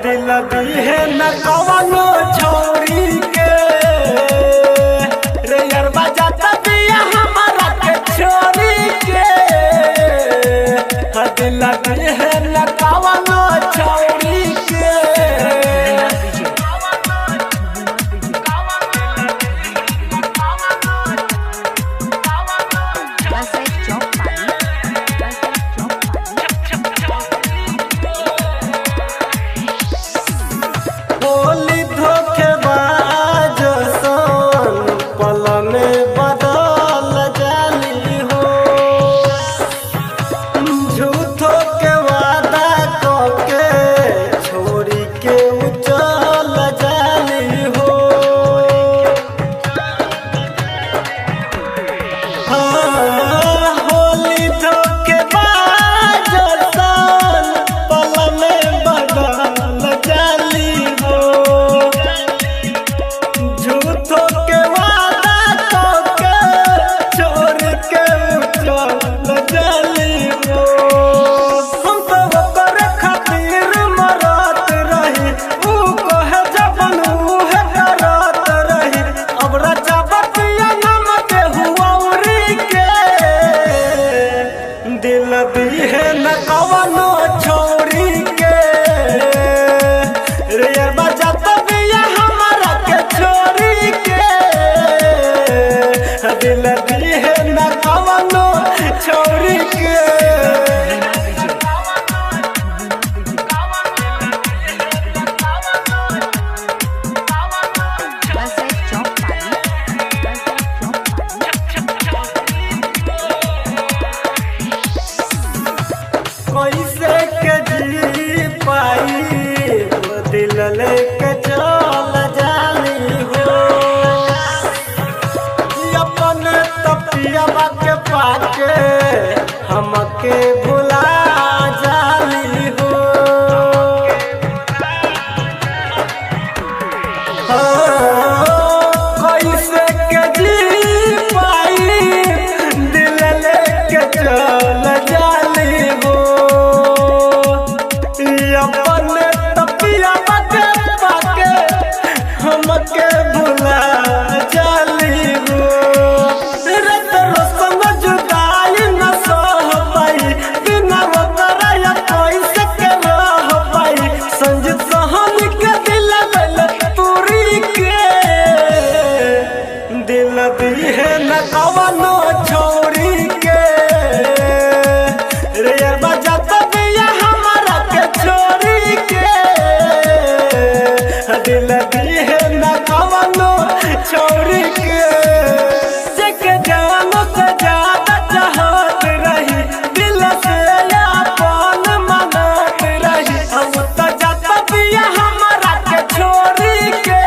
दिल दी है न कवनो छोड़ी के रे यारबा जाता दिया हमारा के छोड़ी के दिल दी है न कवनो छोड़ी के। बोली धोखेबाज सन पल में बदल जाली हो, झूठो के वादा करके छोड़ी के उचल जाली हो। होली धोखेबाज सन पल में बदल जाली हो, झूठो के वादा करके छोड़ के उचल जाली हो। हम तो ओकर खातिर मरत रही, ऊ कहे जबन उहे करत रही। अब राजा बतिया नाम के हुआ उरी के दिल दी है न कवनो छोड़ी के रे यारबा जाता दिया हमारा के छोड़ी के दिल दी है न कवनो छोड़ी के। कैसे के जी पाई वो दिल लेके चल जाली हो, अपन तपिया के पाके हमके भुला जाली हो। कैसे के जी पाई दिल लेके चल जाली हो, अपन तपिया के पाके हमके भुला जाली हो। रे तोरो संग जुदाई न सह पाई, बिना ओकरा या कैसे के रह पाई। संजीत सहन के दिल गल तूरी के दिल दी है न कवनो छोड़ी के रे यारबा जाता दिया हमारा के छोड़ी के दिल दी है न कवनो छोड़ी के। जेके जानो से ज्यादा चाहत रही, दिल से अपन मनत रही। अब तो जाता दिया हमारा के छोड़ी के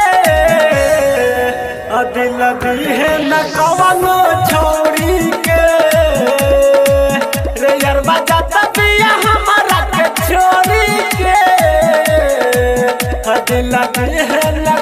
दिल दी है न कवनो छोड़ी के रे यारबा जाता दिया हमारा के छोड़ी के दिल दी है न